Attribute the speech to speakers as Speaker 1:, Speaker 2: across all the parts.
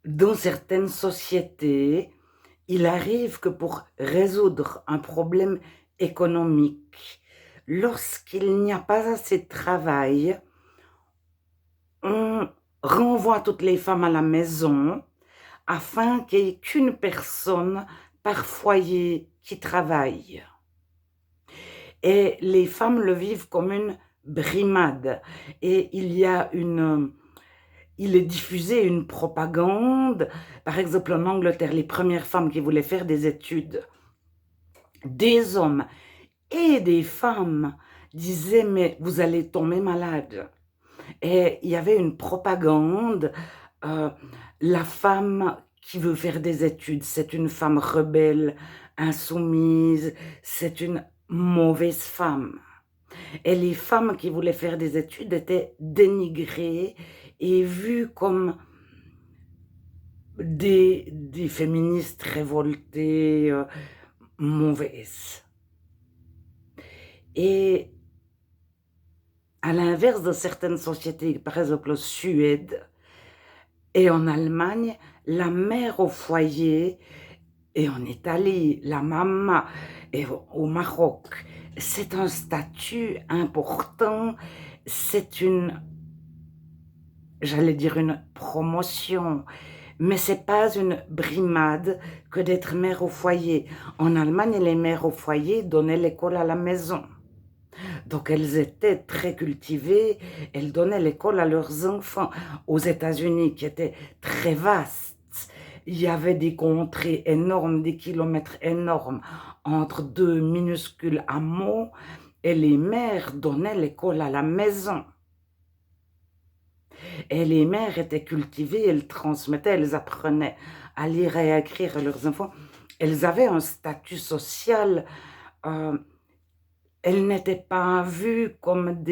Speaker 1: dans certaines sociétés, il arrive que pour résoudre un problème économique, lorsqu'il n'y a pas assez de travail, on renvoie toutes les femmes à la maison afin qu'il n'y ait qu'une personne par foyer qui travaille. Et les femmes le vivent comme une brimade. Et il est diffusé une propagande. Par exemple, en Angleterre, les premières femmes qui voulaient faire des études, des hommes et des femmes disaient, mais vous allez tomber malade. Et il y avait une propagande, euh, la femme qui veut faire des études, c'est une femme rebelle, insoumise, c'est une mauvaise femme. Et les femmes qui voulaient faire des études étaient dénigrées et vues comme des féministes révoltées, mauvaises. Et à l'inverse de certaines sociétés, par exemple en Suède et en Allemagne, la mère au foyer, et en Italie, la mama, et au Maroc, c'est un statut important, c'est j'allais dire une promotion, mais c'est pas une brimade que d'être mère au foyer. En Allemagne, les mères au foyer donnaient l'école à la maison. Donc elles étaient très cultivées, elles donnaient l'école à leurs enfants. Aux États-Unis, qui étaient très vastes, il y avait des contrées énormes, des kilomètres énormes entre deux minuscules hameaux, et les mères donnaient l'école à la maison. Et les mères étaient cultivées, elles transmettaient, elles apprenaient à lire et à écrire à leurs enfants. Elles avaient un statut social, euh, elles n'étaient pas vues comme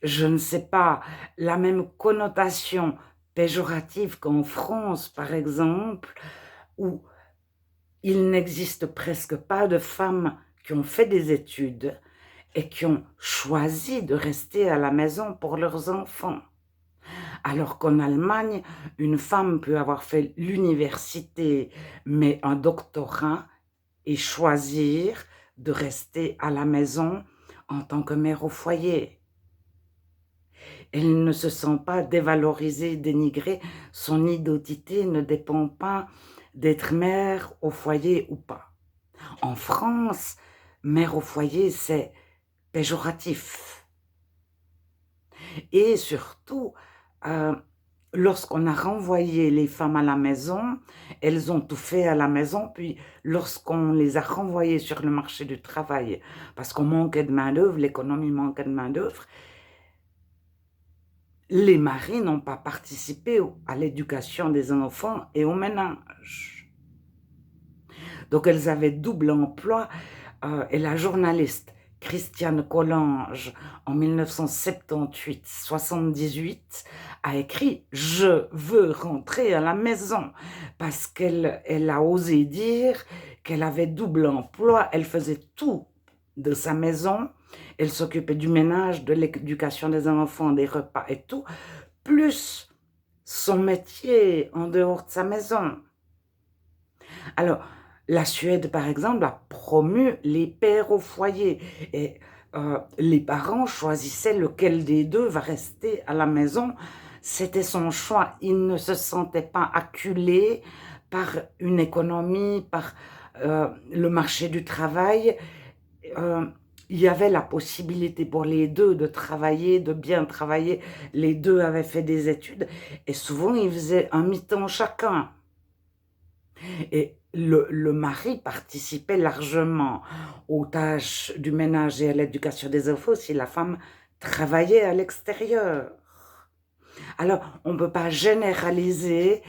Speaker 1: je ne sais pas, la même connotation péjorative qu'en France, par exemple, où il n'existe presque pas de femmes qui ont fait des études et qui ont choisi de rester à la maison pour leurs enfants. Alors qu'en Allemagne, une femme peut avoir fait l'université, mais un doctorat, et choisir de rester à la maison en tant que mère au foyer. Elle ne se sent pas dévalorisée, dénigrée. Son identité ne dépend pas d'être mère au foyer ou pas. En France, mère au foyer, c'est péjoratif. Et surtout, euh, lorsqu'on a renvoyé les femmes à la maison, elles ont tout fait à la maison, puis lorsqu'on les a renvoyées sur le marché du travail, parce qu'on manquait de main-d'œuvre, l'économie manquait de main-d'œuvre, les maris n'ont pas participé à l'éducation des enfants et au ménage. Donc elles avaient double emploi, et la journaliste Christiane Collange, en 1978 a écrit « Je veux rentrer à la maison » parce qu'elle a osé dire qu'elle avait double emploi, elle faisait tout de sa maison, elle s'occupait du ménage, de l'éducation des enfants, des repas et tout, plus son métier en dehors de sa maison. Alors, la Suède, par exemple, a promu les pères au foyer. Et les parents choisissaient lequel des deux va rester à la maison. C'était son choix. Il ne se sentait pas acculé par une économie, par le marché du travail. Il y avait la possibilité pour les deux de travailler, de bien travailler. Les deux avaient fait des études et souvent ils faisaient un mi-temps chacun. Et le mari participait largement aux tâches du ménage et à l'éducation des enfants si la femme travaillait à l'extérieur. Alors, on ne peut pas généraliser,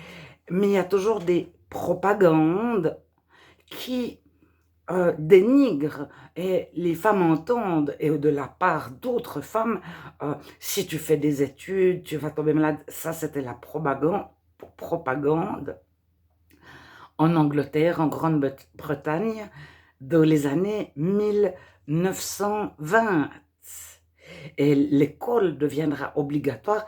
Speaker 1: mais il y a toujours des propagandes qui dénigrent, et les femmes entendent, et de la part d'autres femmes, si tu fais des études, tu vas tomber malade. Ça, c'était la propagande en Angleterre, en Grande-Bretagne, dans les années 1920. Et l'école deviendra obligatoire,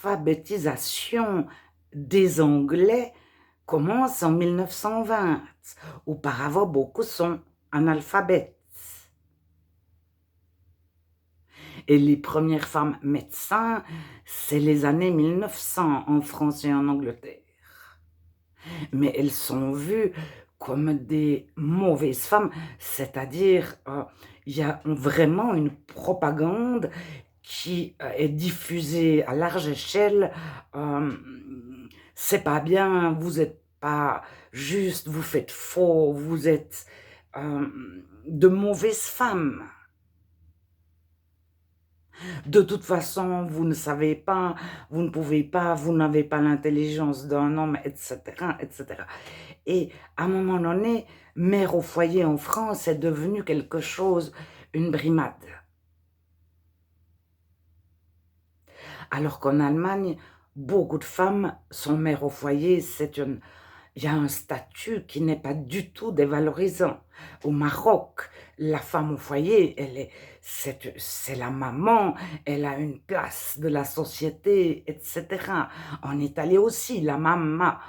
Speaker 1: l'alphabétisation des Anglais commence en 1920. Auparavant, beaucoup sont analphabètes. Et les premières femmes médecins, c'est les années 1900 en France et en Angleterre. Mais elles sont vues comme des mauvaises femmes, c'est-à-dire, il y a vraiment une propagande qui est diffusée à large échelle. C'est pas bien, vous êtes pas juste, vous faites faux, vous êtes de mauvaises femmes. De toute façon, vous ne savez pas, vous ne pouvez pas, vous n'avez pas l'intelligence d'un homme, etc., etc. Et à un moment donné, mère au foyer en France est devenue quelque chose, une brimade. Alors qu'en Allemagne, beaucoup de femmes sont mères au foyer, il y a un statut qui n'est pas du tout dévalorisant. Au Maroc, la femme au foyer, c'est la maman, elle a une place de la société, etc. En Italie aussi, la mamma,